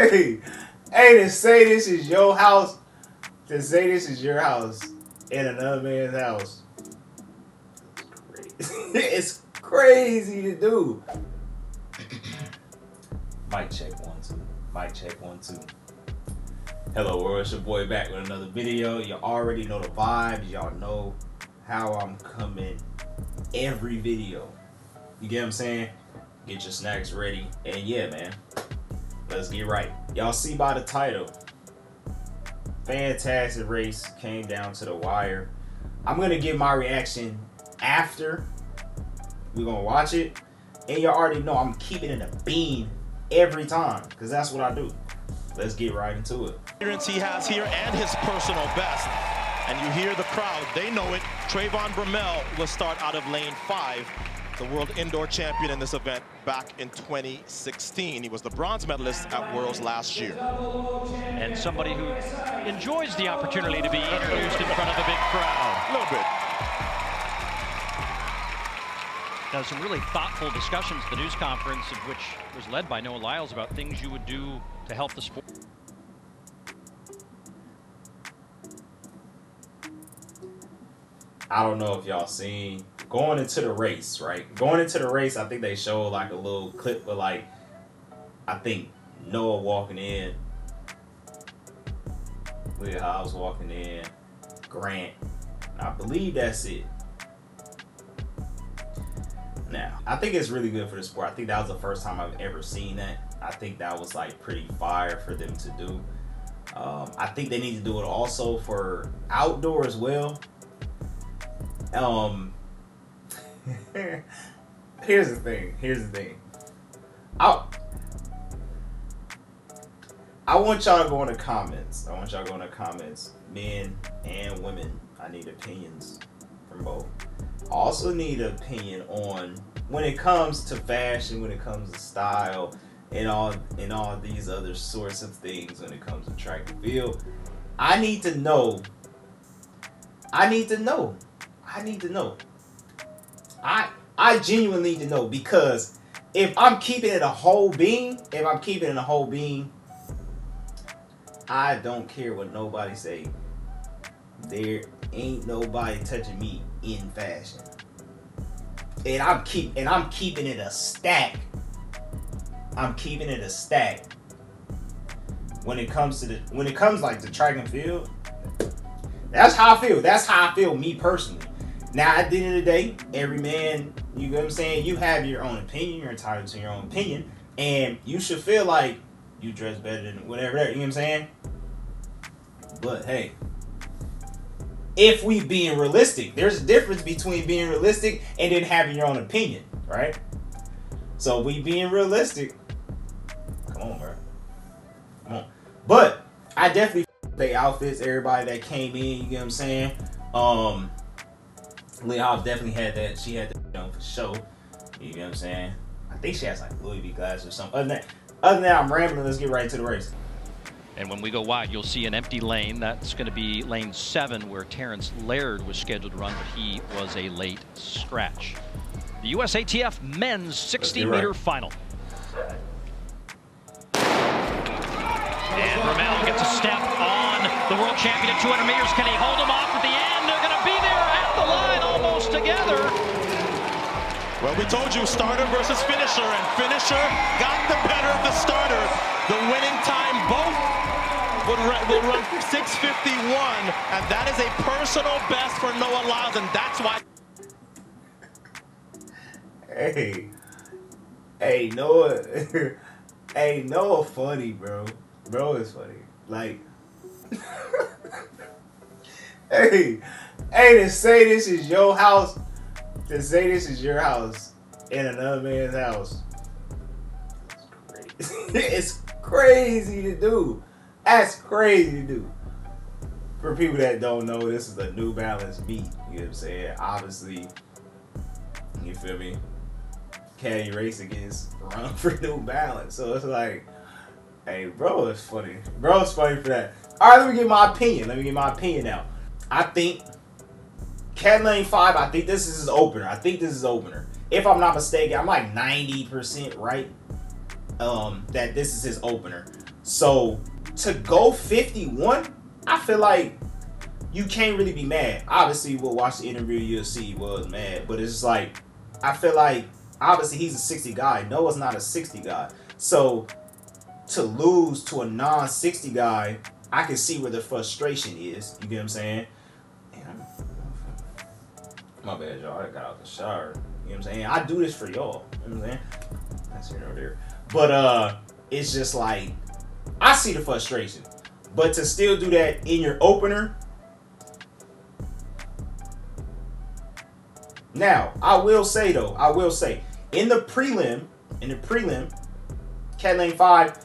to say this is your house, to say this is your house in another man's house, it's crazy to do. Mic check 1 2. Mic check 1 2. Hello world, it's your boy back with another video. You already know the vibes. Y'all know how I'm coming every video. You get what I'm saying? Get your snacks ready. And yeah, man, let's get right. Y'all see by the title, fantastic race came down to the wire. I'm gonna give my reaction after we're gonna watch it, and you already know I'm keeping it a bean every time because that's what I do. Let's get right into it. He has here and his personal best, and you hear the crowd, they know it. Trayvon Bromell will start out of lane 5, the world indoor champion in this event back in 2016. He was the bronze medalist at Worlds last year. And somebody who enjoys the opportunity to be introduced in front of a big crowd. A little bit. Now, some really thoughtful discussions at the news conference, of which was led by Lyles, about things you would do to help the sport. I don't know if y'all seen going into the race, right? Going into the race, I think they showed like a little clip of like, I think Noah walking in, Lyles walking in, Grant. I believe that's it. Now, I think it's really good for the sport. I think that was the first time I've ever seen that. I think that was like pretty fire for them to do. I think they need to do it also for outdoor as well. Here's the thing. I want y'all to go in the comments. Men and women. I need opinions from both. I also need an opinion on when it comes to fashion, when it comes to style, and all these other sorts of things when it comes to track and field. I need to know. I genuinely need to know, because if I'm keeping it a whole bean, I don't care what nobody say. There ain't nobody touching me in fashion, and I'm keeping it a stack. When it comes like the track and field, that's how I feel, me personally. Now, at the end of the day, every man, you know what I'm saying, you have your own opinion. You're entitled to your own opinion, and you should feel like you dress better than whatever. You know what I'm saying? But hey, if we being realistic, there's a difference between being realistic and then having your own opinion, right? So we being realistic. Come on, bro. Come on. But I definitely the outfits, everybody that came in, you get what I'm saying? Lyles definitely had that. She had that for show. You get what I'm saying? I think she has like Louis V glasses or something. Other than that, I'm rambling. Let's get right into the race. And when we go wide, you'll see an empty lane. That's going to be lane 7, where Terrence Laird was scheduled to run, but he was a late scratch. The USATF men's 60-meter final. And Bromell gets a step on the world champion at 200 meters. Can he hold him off at the end? They're going to be there at the line almost together. Well, we told you, starter versus finisher, and finisher got the better of the starter. The winning time both will run 6:51, and that is a personal best for Lyles, and that's why. Hey, Noah. Hey, Noah funny, bro. Bro is funny. Like, hey, to say this is your house, in another man's house, it's crazy to do. That's crazy to do. For people that don't know, this is a New Balance meet. You know what I'm saying? Obviously, you feel me? Caddy race against run for New Balance. So it's like, hey, bro, it's funny. Bro, it's funny for that. All right, let me get my opinion. Now. I think Cat Lane 5, I think this is his opener. If I'm not mistaken, I'm like 90% right that this is his opener. So to go 51, I feel like you can't really be mad. Obviously, we'll watch the interview, you'll see he was mad. But it's just like, I feel like, obviously, he's a 60 guy. Noah's not a 60 guy. So to lose to a non-60 guy, I can see where the frustration is. You get what I'm saying? My bad, y'all. I got out the shower. You know what I'm saying? I do this for y'all. You know what I'm saying? That's here or there. But it's just like, I see the frustration. But to still do that in your opener. Now, I will say, in the prelim, Cat Lane 5,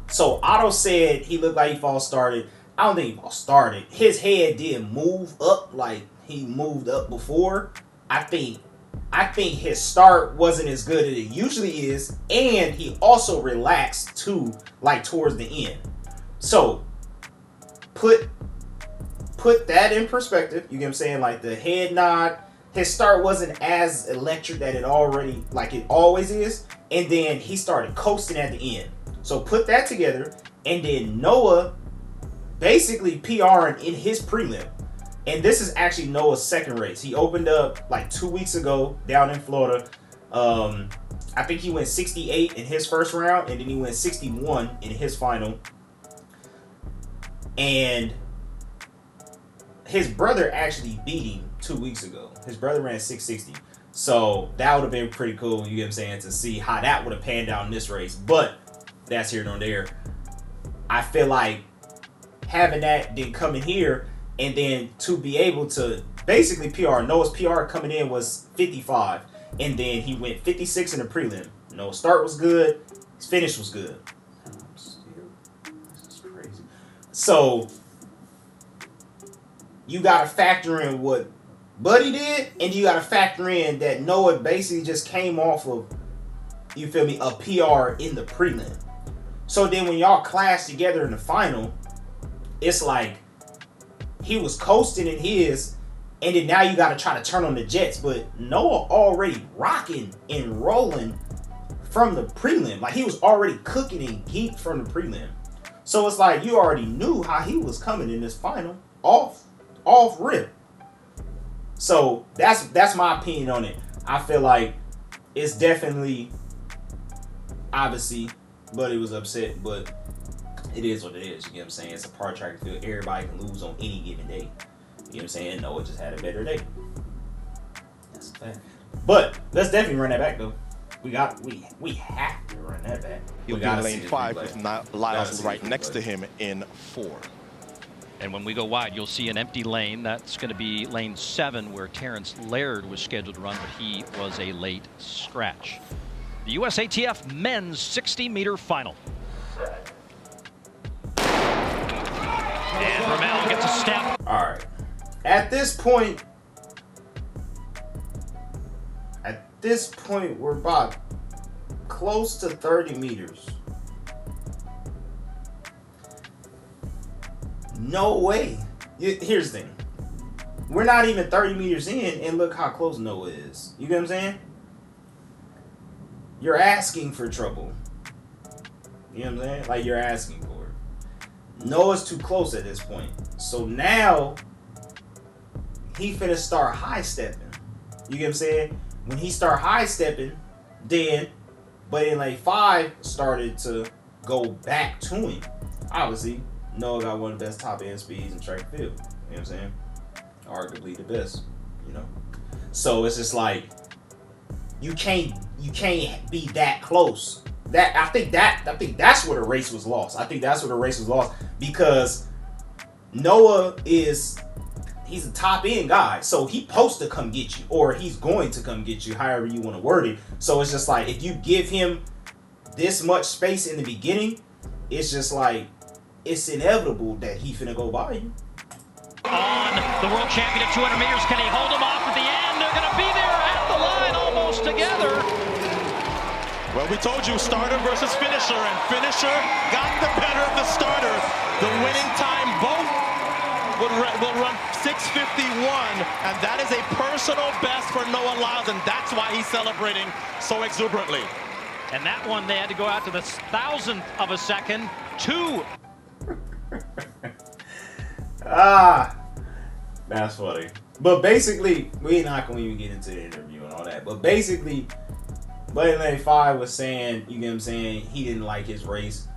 so Otto said he looked like he false started. I don't think he false started. His head did move up like he moved up before. I think his start wasn't as good as it usually is, and he also relaxed too, like towards the end. So put that in perspective. You get what I'm saying? Like the head nod. His start wasn't as electric that it already, like it always is. And then he started coasting at the end. So put that together. And then Noah basically PR'ing in his prelim. And this is actually Noah's second race. He opened up like 2 weeks ago down in Florida. I think he went 68 in his first round. And then he went 61 in his final. And his brother actually beat him 2 weeks ago. His brother ran 660. So that would have been pretty cool, you get what I'm saying, to see how that would have panned out in this race. But that's here nor there. I feel like having that then coming here and then to be able to basically PR. Noah's PR coming in was 55. And then he went 56 in the prelim. Noah's start was good. His finish was good. This is crazy. So you got to factor in what Buddy did, and you got to factor in that Noah basically just came off of, you feel me, a PR in the prelim. So then when y'all clash together in the final, it's like he was coasting in his, and then now you got to try to turn on the jets. But Noah already rocking and rolling from the prelim. Like he was already cooking and heat from the prelim. So it's like you already knew how he was coming in this final off rip. So that's my opinion on it. I feel like it's definitely, obviously, Buddy was upset, but it is what it is. You get what I'm saying? It's a part track field. Everybody can lose on any given day. You know what I'm saying? Noah just had a better day. That's a fact. But let's definitely run that back though. We have to run that back. He'll be in lane 5 with Lyles right next to him in 4. And when we go wide, you'll see an empty lane. That's going to be lane 7, where Terrence Laird was scheduled to run, but he was a late scratch. The USATF men's 60-meter final. And Bromell gets a step. All right. At this point, we're about close to 30 meters. No way. Here's the thing. We're not even 30 meters in, and look how close Noah is. You get what I'm saying? You're asking for trouble. You know what I'm saying? Like, you're asking for it. Noah's too close at this point. So now, he finna start high-stepping. You get what I'm saying? When he start high-stepping, then, but in lane 5, started to go back to him. Obviously, Noah got one of the best top end speeds in track and field. You know what I'm saying? Arguably the best, you know. So it's just like you can't be that close. I think that's where the race was lost. I think that's where the race was lost because Noah he's a top end guy, so he's supposed to come get you, or he's going to come get you, however you want to word it. So it's just like if you give him this much space in the beginning, it's just like it's inevitable that he finna go by you. On the world champion at 200 meters, can he hold him off at the end? They're gonna be there at the line almost together. Well, we told you starter versus finisher, and finisher got the better of the starter. The winning time both will run 6:51, and that is a personal best for Noah Lyles, and that's why he's celebrating so exuberantly. And that one, they had to go out to the 1,000th of a second. 2. That's funny. But basically, we're not going to even get into the interview and all that. But basically, Blade 5 was saying, you get what I'm saying, he didn't like his race,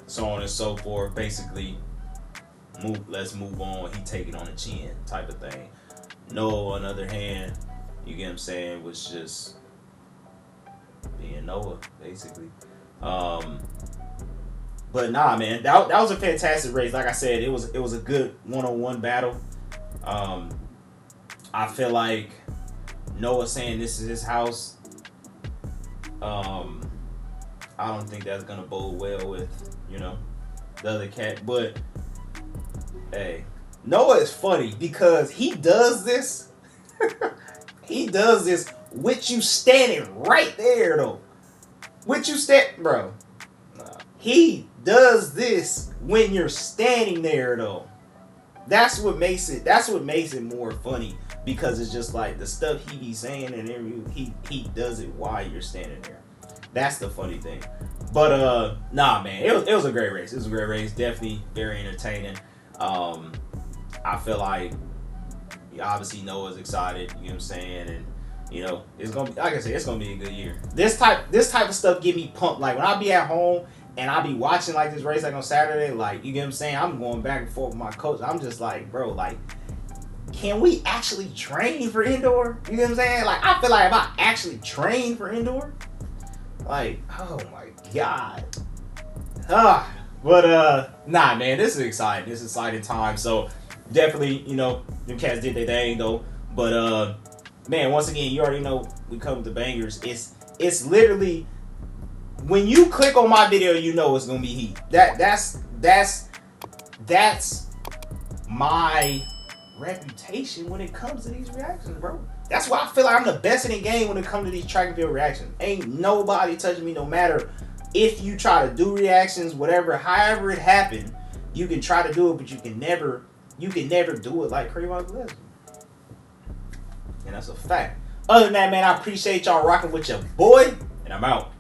so on and so forth. Basically, let's move on. He take it on the chin type of thing. Noah, on the other hand, you get what I'm saying, was just being Noah, basically. But nah, man, that was a fantastic race. Like I said, it was a good one-on-one battle. I feel like Noah saying this is his house. I don't think that's gonna bode well with, the other cat. But hey, Noah is funny because he does this. He does this with you standing right there, though. Bro. He does this when you're standing there, though. That's what makes it more funny, because it's just like the stuff he be saying and everything, he does it while you're standing there. That's the funny thing. But nah, man, it was a great race. It was a great race. Definitely very entertaining. I feel like obviously Noah's excited, you know what I'm saying, and it's gonna be, like I said, it's gonna be a good year. This type of stuff get me pumped. Like when I be at home and I be watching like this race like on Saturday, like, you get what I'm saying, I'm going back and forth with my coach. I'm just like, bro, like, can we actually train for indoor? You know what I'm saying? Like, I feel like if I actually train for indoor, like, oh my God. But nah, man, this is exciting. This is exciting time. So definitely, them cats did their thing though. But man, once again, you already know we come with the bangers. It's literally, when you click on my video, you know it's gonna be heat. That's my reputation when it comes to these reactions, bro. That's why I feel like I'm the best in the game when it comes to these track and field reactions. Ain't nobody touching me, no matter if you try to do reactions, whatever, however it happened, you can try to do it, but you can never do it like Trayvon. And that's a fact. Other than that, man, I appreciate y'all rocking with your boy, and I'm out.